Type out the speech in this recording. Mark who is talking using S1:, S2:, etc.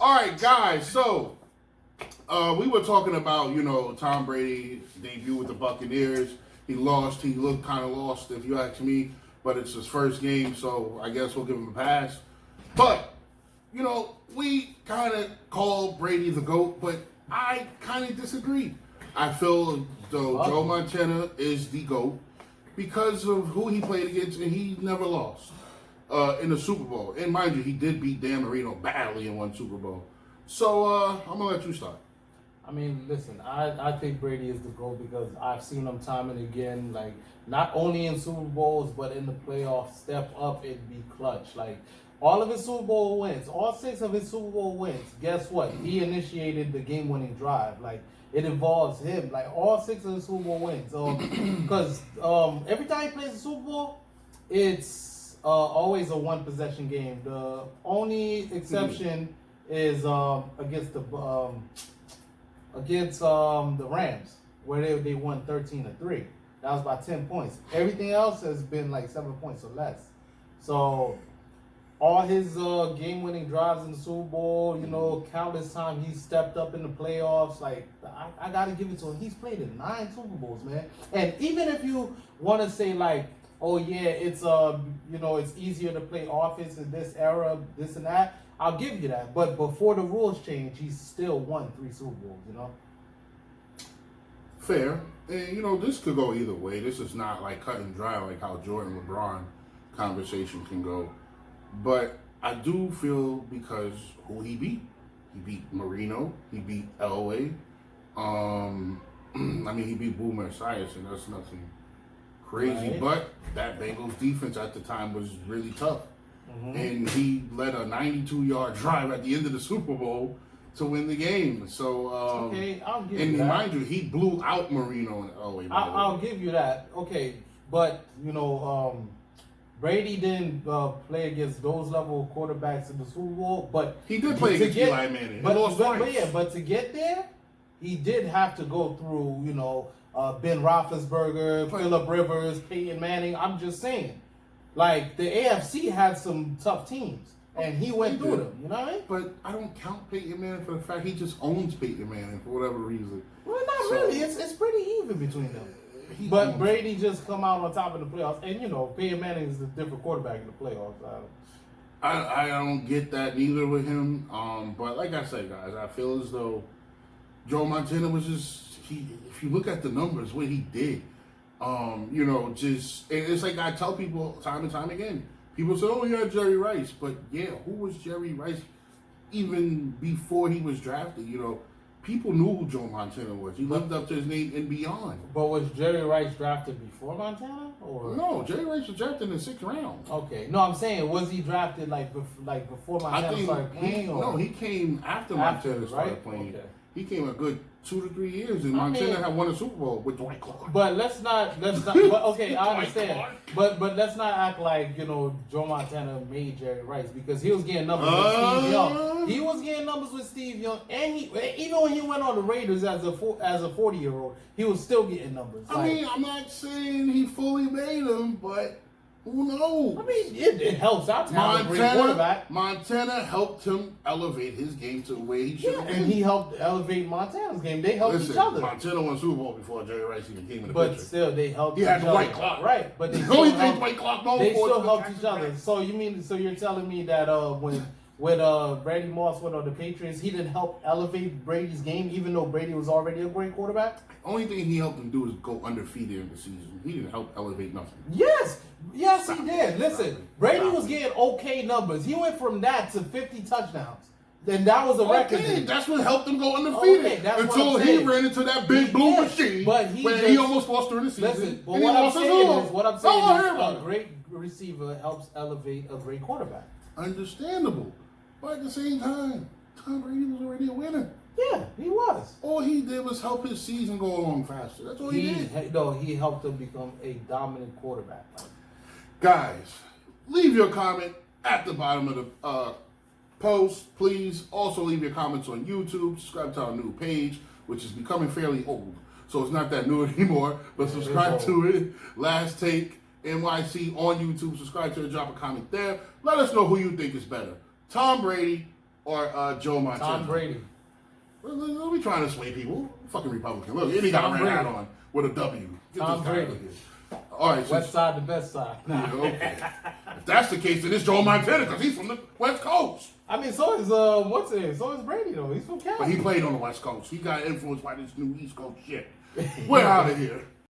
S1: All right, guys. So we were talking about Tom Brady debut with the Buccaneers. He lost. He looked kind of lost, if you ask me. But it's his first game, so I guess we'll give him a pass. But we kind of call Brady the GOAT, but I kind of disagree. I feel though Joe Montana is the GOAT because of who he played against, and he never lost in the Super Bowl. And mind you, he did beat Dan Marino badly in one Super Bowl. So I'm going to let you start.
S2: I mean, listen, I think Brady is the GOAT because I've seen him time and again, like, not only in Super Bowls, but in the playoffs, step up and be clutch. Like, all of his Super Bowl wins, all 6 of his Super Bowl wins, guess what? He initiated the game-winning drive. Like, it involves him. Like, all 6 of the Super Bowl wins. Because every time he plays the Super Bowl, it's always a one-possession game. The only exception is against the Rams, where they won 13-3. That was by 10 points. Everything else has been like 7 points or less. So all his game-winning drives in the Super Bowl, countless times he stepped up in the playoffs. Like, I got to give it to him. He's played in 9 Super Bowls, man. And even if you want to say like, oh yeah, it's it's easier to play offense in this era, this and that, I'll give you that. But before the rules change, he's still won 3 Super Bowls,
S1: Fair. And, this could go either way. This is not like cut and dry like how Jordan LeBron conversation can go. But I do feel because who he beat. He beat Marino. He beat Elway. He beat Boomer Esiason. That's nothing crazy. Right. But that Bengals defense at the time was really tough. Mm-hmm. And he led a 92-yard drive at the end of the Super Bowl to win the game. So,
S2: okay, I'll give you that.
S1: And mind you, he blew out Marino and Elway.
S2: I'll give you that. Okay, but, Brady didn't play against those level of quarterbacks in the Super Bowl, but
S1: he did play against Eli Manning.
S2: But to get there, he did have to go through, Ben Roethlisberger, Phillip Rivers, Peyton Manning. I'm just saying, like, the AFC had some tough teams, and he went through them. You know what I mean?
S1: But I don't count Peyton Manning for the fact he just owns Peyton Manning for whatever reason.
S2: Well, not really. It's pretty even between them. But Brady just come out on top in the playoffs. And, Peyton Manning is a different quarterback in the playoffs.
S1: I don't get that neither with him. But like I said, guys, I feel as though Joe Montana was if you look at the numbers, what he did, it's like I tell people time and time again. People say, oh, yeah, Jerry Rice. But, yeah, who was Jerry Rice even before he was drafted? People knew who Joe Montana was. He lived up to his name and beyond.
S2: But was Jerry Rice drafted before Montana? Or
S1: no, Jerry Rice was drafted in the 6th round.
S2: Okay. No, I'm saying, was he drafted before Montana started playing?
S1: No, he came after Montana started playing. Okay. He came a good 2 to 3 years, and Montana had won a Super Bowl with Dwight Clark.
S2: But let's not. But okay, I understand. But let's not act like Joe Montana made Jerry Rice because he was getting numbers with Steve Young. He was getting numbers with Steve Young, and even when he went on the Raiders as a 40-year-old, he was still getting numbers.
S1: I'm not saying he fully made them, but. Who knows?
S2: It helps out to have a great quarterback.
S1: Montana helped him elevate his game to where he should have been.
S2: And he helped elevate Montana's game. They helped each other.
S1: Montana won Super Bowl before Jerry Rice even came in the picture.
S2: But still, they helped each
S1: other.
S2: He
S1: had Dwight Clark.
S2: Right. But they
S1: still helped
S2: each other. So you're telling me that when Randy Moss went on the Patriots, he didn't help elevate Brady's game, even though Brady was already a great quarterback?
S1: Only thing he helped him do is go undefeated in the season. He didn't help elevate nothing.
S2: Yes, he did. Listen, Brady was getting okay numbers. He went from that to 50 touchdowns. Then that was a record.
S1: Okay, that's what helped him go undefeated until he ran into that big blue machine when he almost lost during the season.
S2: Listen, but what I'm saying is a great receiver helps elevate a great quarterback.
S1: Understandable. But at the same time, Tom Brady was already a winner.
S2: Yeah, he was.
S1: All he did was help his season go along faster. That's all he did.
S2: No, he helped him become a dominant quarterback.
S1: Guys, leave your comment at the bottom of the post. Please also leave your comments on YouTube. Subscribe to our new page, which is becoming fairly old. So it's not that new anymore, but subscribe to it. Last Take NYC on YouTube. Subscribe to it. Drop a comment there. Let us know who you think is better, Tom Brady or Joe Montana?
S2: Tom Brady.
S1: Well, we trying to sway people. Fucking Republican. Look, and he got a red hat on with a W. Get
S2: Tom
S1: this guy
S2: Brady.
S1: out of here. All right,
S2: West side, the best side.
S1: yeah, okay. If that's the case, then it's Joe Montana because he's from the West Coast.
S2: I mean, so is what's it? So is Brady though. He's from Cali.
S1: But he played on the West Coast. He got influenced by this new East Coast shit. We're out of here.